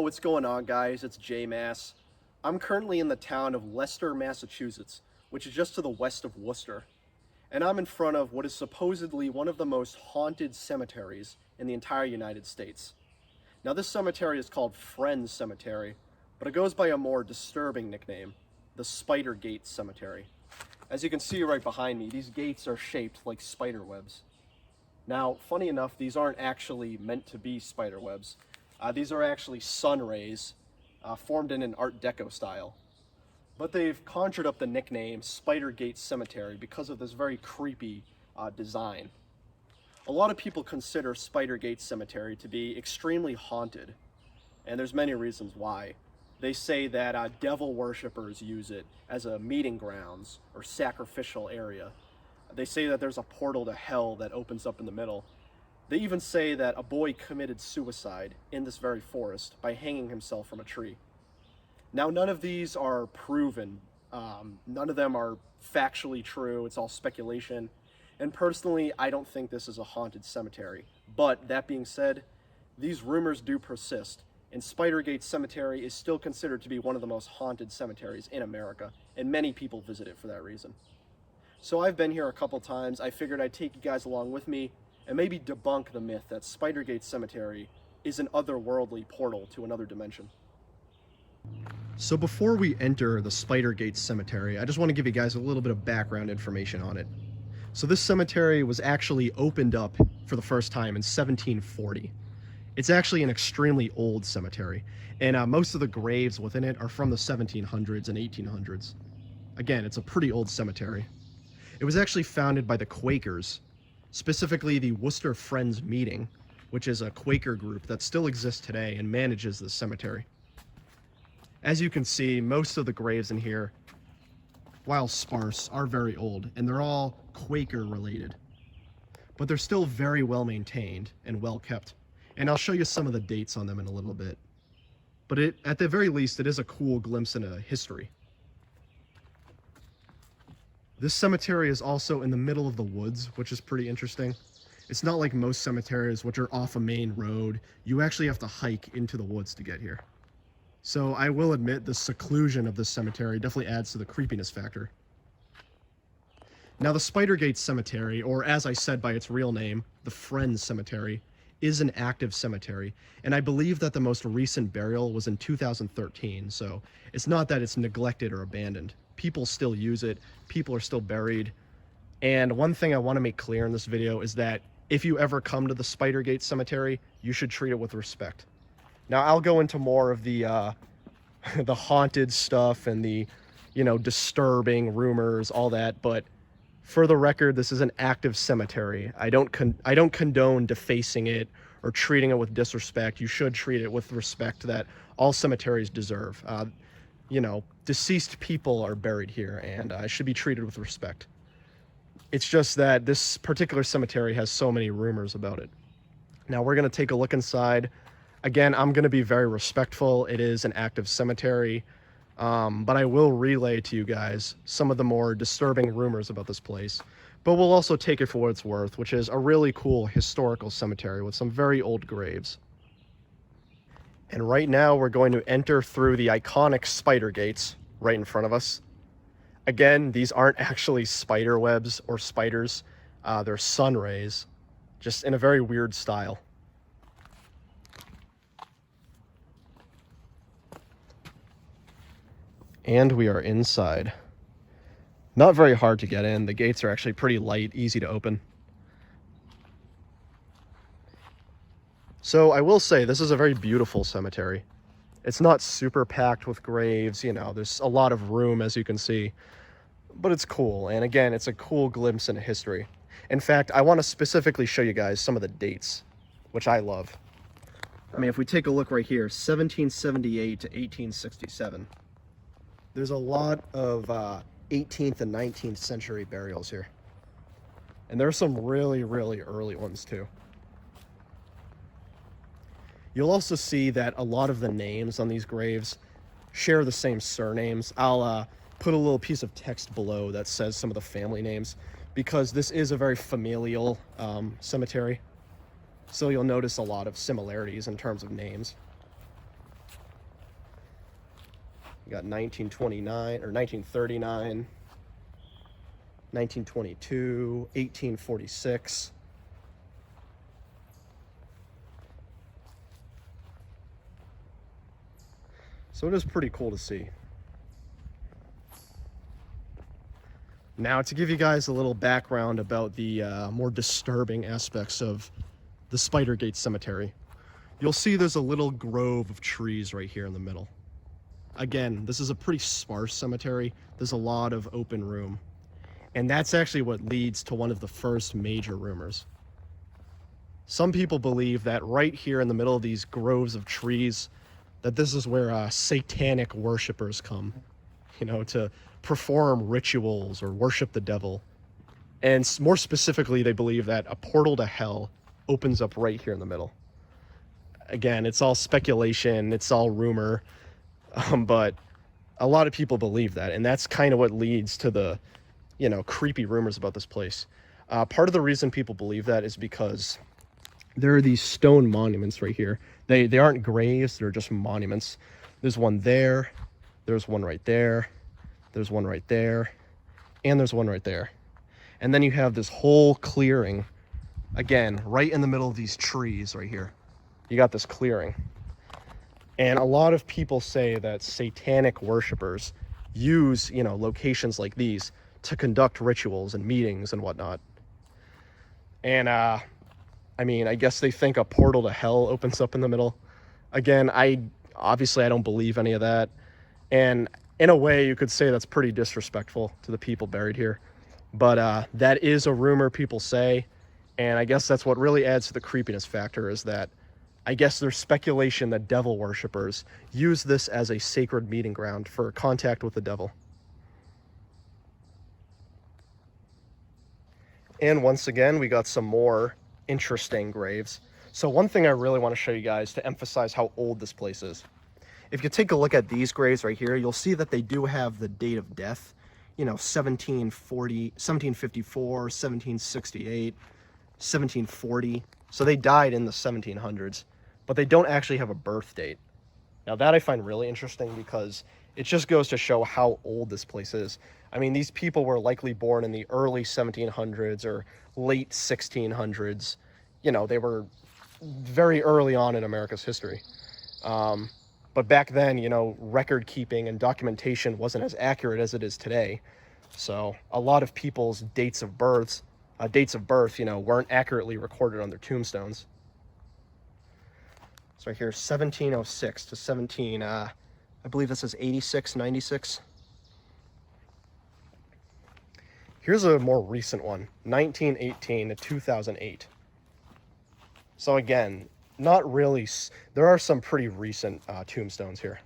what's going on, guys? It's J-Mass. I'm currently in the town of Leicester, Massachusetts, which is just to the west of Worcester. And I'm in front of what is supposedly one of the most haunted cemeteries in the entire United States. Now, this cemetery is called Friends Cemetery, but it goes by a more disturbing nickname, the Spider Gate Cemetery. As you can see right behind me, these gates are shaped like spider webs. Now, funny enough, these aren't actually meant to be spider webs. These are actually sun rays formed in an Art Deco style. But they've conjured up the nickname Spider Gate Cemetery because of this very creepy design. A lot of people consider Spider Gate Cemetery to be extremely haunted, and there's many reasons why. They say that devil worshippers use it as a meeting grounds or sacrificial area. They say that there's a portal to hell that opens up in the middle. They even say that a boy committed suicide in this very forest by hanging himself from a tree. Now, none of these are proven. None of them are factually true. It's all speculation. And personally, I don't think this is a haunted cemetery. But that being said, these rumors do persist, and Spider Gate Cemetery is still considered to be one of the most haunted cemeteries in America, and many people visit it for that reason. So I've been here a couple times. I figured I'd take you guys along with me and maybe debunk the myth that Spider Gate Cemetery is an otherworldly portal to another dimension. So before we enter the Spider Gate Cemetery, I just want to give you guys a little bit of background information on it. So this cemetery was actually opened up for the first time in 1740. It's actually an extremely old cemetery, and most of the graves within it are from the 1700s and 1800s. Again, it's a pretty old cemetery. It was actually founded by the Quakers, specifically the Worcester Friends Meeting, which is a Quaker group that still exists today and manages this cemetery. As you can see, most of the graves in here, while sparse, are very old, and they're all Quaker related. But they're still very well maintained and well kept. And I'll show you some of the dates on them in a little bit. But at the very least, it is a cool glimpse into history. This cemetery is also in the middle of the woods, which is pretty interesting. It's not like most cemeteries, which are off a main road. You actually have to hike into the woods to get here. So I will admit the seclusion of this cemetery definitely adds to the creepiness factor. Now, the Spider Gate Cemetery, or as I said by its real name, the Friends Cemetery, is an active cemetery, and I believe that the most recent burial was in 2013, so it's not that it's neglected or abandoned. People still use it, people are still buried, and one thing I want to make clear in this video is that if you ever come to the Spider Gate Cemetery, you should treat it with respect. Now, I'll go into more of the the haunted stuff and the, disturbing rumors, all that, but for the record, this is an active cemetery. I don't condone defacing it or treating it with disrespect. You should treat it with respect that all cemeteries deserve. Deceased people are buried here, and should be treated with respect. It's just that this particular cemetery has so many rumors about it. Now, we're going to take a look inside. Again, I'm going to be very respectful. It is an active cemetery. But I will relay to you guys some of the more disturbing rumors about this place. But we'll also take it for what it's worth, which is a really cool historical cemetery with some very old graves. And right now we're going to enter through the iconic spider gates right in front of us. Again, these aren't actually spider webs or spiders. They're sun rays, just in a very weird style. And we are inside. Not very hard to get in. The gates are actually pretty light, easy to open. So I will say this is a very beautiful cemetery. It's not super packed with graves, there's a lot of room, as you can see, but it's cool. And again, it's a cool glimpse into history. In fact, I want to specifically show you guys some of the dates, which I love. If we take a look right here, 1778 to 1867. There's a lot of 18th and 19th century burials here. And there are some really, really early ones too. You'll also see that a lot of the names on these graves share the same surnames. I'll put a little piece of text below that says some of the family names, because this is a very familial cemetery. So you'll notice a lot of similarities in terms of names. We got 1929 or 1939, 1922, 1846. So it is pretty cool to see. Now, to give you guys a little background about the more disturbing aspects of the Spidergate Cemetery, you'll see there's a little grove of trees right here in the middle. Again, this is a pretty sparse cemetery. There's a lot of open room. And that's actually what leads to one of the first major rumors. Some people believe that right here in the middle of these groves of trees, that this is where satanic worshipers come, you know, to perform rituals or worship the devil. And more specifically, they believe that a portal to hell opens up right here in the middle. Again, it's all speculation, it's all rumor, but a lot of people believe that, and that's kind of what leads to the, you know, creepy rumors about this place. Part of the reason people believe that is because there are these stone monuments right here. They aren't graves, they're just monuments. There's one there, there's one right there, there's one right there, and there's one right there. And then you have this whole clearing, again, right in the middle of these trees right here. You got this clearing. And a lot of people say that satanic worshipers use, you know, locations like these to conduct rituals and meetings and whatnot. And I mean, I guess they think a portal to hell opens up in the middle. Again, obviously I don't believe any of that. And in a way, you could say that's pretty disrespectful to the people buried here. But that is a rumor people say. And I guess that's what really adds to the creepiness factor, is that I guess there's speculation that devil worshippers use this as a sacred meeting ground for contact with the devil. And once again, we got some more interesting graves. So one thing I really want to show you guys to emphasize how old this place is. If you take a look at these graves right here, you'll see that they do have the date of death, you know, 1740, 1754, 1768, 1740. So they died in the 1700s, but they don't actually have a birth date. Now that I find really interesting, because it just goes to show how old this place is. I mean, these people were likely born in the early 1700s or late 1600s. You know, they were very early on in America's history. But back then, you know, record keeping and documentation wasn't as accurate as it is today. So a lot of people's dates of birth, you know, weren't accurately recorded on their tombstones. So right here, 1706 to 17, I believe this is 86, 96. Here's a more recent one, 1918 to 2008. So again, not really, there are some pretty recent tombstones here.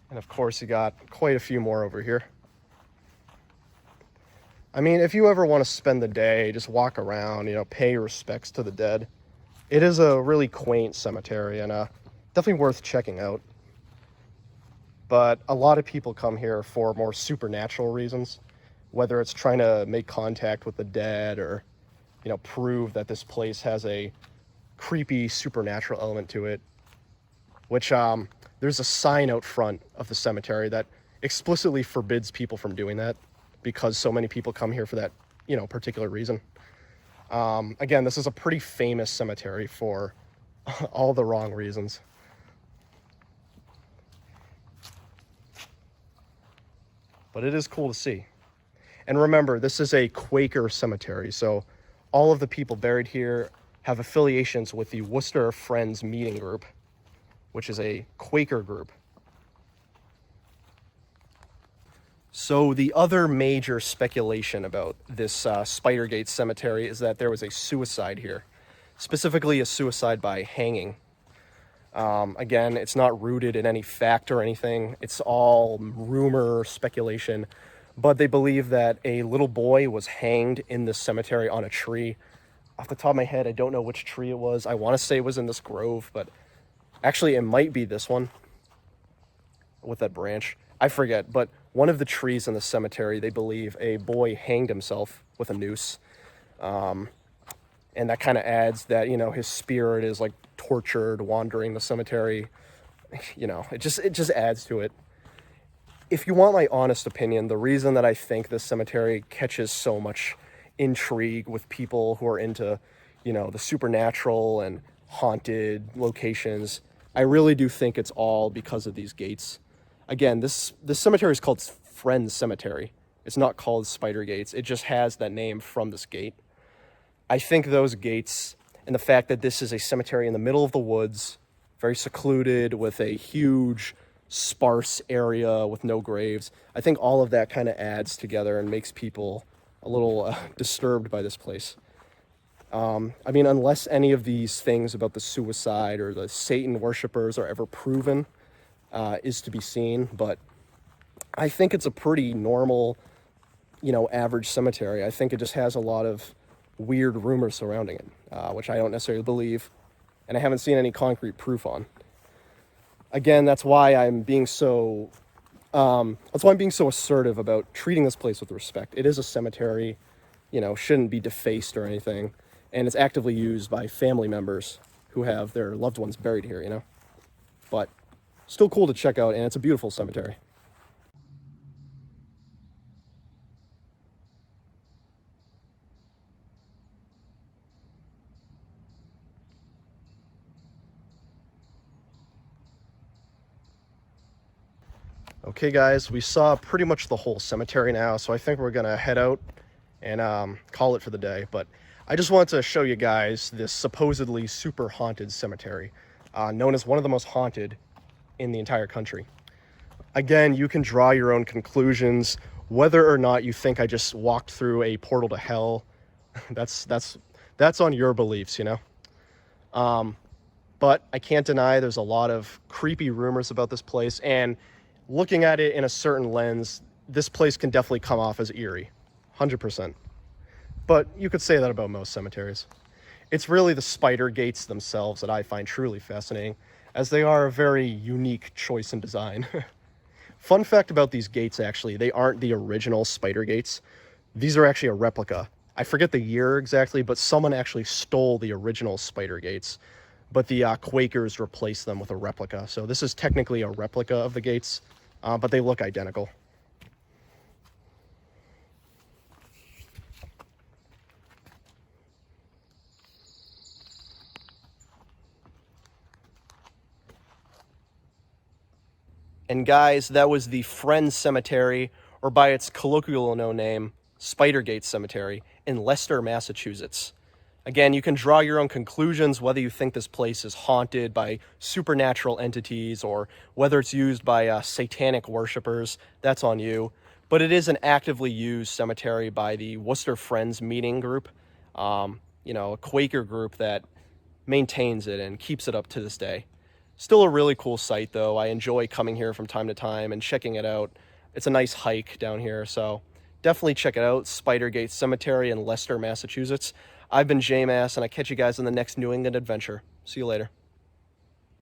And of course, you got quite a few more over here. I mean, if you ever want to spend the day, just walk around, you know, pay your respects to the dead. It is a really quaint cemetery, and definitely worth checking out. But a lot of people come here for more supernatural reasons, whether it's trying to make contact with the dead or, you know, prove that this place has a creepy supernatural element to it, which there's a sign out front of the cemetery that explicitly forbids people from doing that, because so many people come here for that, you know, particular reason. Again, this is a pretty famous cemetery for all the wrong reasons. But it is cool to see. And remember, this is a Quaker cemetery, so all of the people buried here have affiliations with the Worcester Friends Meeting group, which is a Quaker group. So the other major speculation about this Spidergate cemetery is that there was a suicide here, specifically a suicide by hanging. Again, it's not rooted in any fact or anything. It's all rumor, speculation. But they believe that a little boy was hanged in this cemetery on a tree. Off the top of my head, I don't know which tree it was. I want to say it was in this grove, but actually it might be this one with that branch. I forget, but one of the trees in the cemetery, they believe a boy hanged himself with a noose. And that kind of adds that, you know, his spirit is like tortured wandering the cemetery. You know, it just adds to it. If you want my honest opinion, the reason that I think this cemetery catches so much intrigue with people who are into, you know, the supernatural and haunted locations, I really do think it's all because of these gates. Again, this cemetery is called Friends Cemetery. It's not called Spider Gates. It just has that name from this gate. I think those gates and the fact that this is a cemetery in the middle of the woods, very secluded with a huge sparse area with no graves, I think all of that kind of adds together and makes people a little disturbed by this place. I mean, unless any of these things about the suicide or the Satan worshippers are ever proven, is to be seen. But I think it's a pretty normal, you know, average cemetery. I think it just has a lot of weird rumors surrounding it, which I don't necessarily believe, and I haven't seen any concrete proof on. Again, that's why I'm being so assertive about treating this place with respect. It is a cemetery, you know, shouldn't be defaced or anything. And it's actively used by family members who have their loved ones buried here, you know? But still cool to check out, and it's a beautiful cemetery. Okay, guys, we saw pretty much the whole cemetery now, so I think we're gonna head out and call it for the day. But I just wanted to show you guys this supposedly super haunted cemetery, known as one of the most haunted in the entire country. Again, you can draw your own conclusions, whether or not you think I just walked through a portal to hell. That's on your beliefs, you know. But I can't deny there's a lot of creepy rumors about this place, and looking at it in a certain lens, this place can definitely come off as eerie, 100%. But you could say that about most cemeteries. It's really the spider gates themselves that I find truly fascinating, as they are a very unique choice in design. Fun fact about these gates, actually, they aren't the original spider gates. These are actually a replica. I forget the year exactly, but someone actually stole the original spider gates, but the Quakers replaced them with a replica. So this is technically a replica of the gates, but they look identical. And guys, that was the Friends Cemetery, or by its colloquial known name, Spidergate Cemetery, in Leicester, Massachusetts. Again, you can draw your own conclusions whether you think this place is haunted by supernatural entities or whether it's used by satanic worshippers. That's on you. But it is an actively used cemetery by the Worcester Friends Meeting group, you know, a Quaker group that maintains it and keeps it up to this day. Still a really cool site, though. I enjoy coming here from time to time and checking it out. It's a nice hike down here, so definitely check it out. Spidergate Cemetery in Leicester, Massachusetts. I've been J-Mass, and I catch you guys on the next New England adventure. See you later.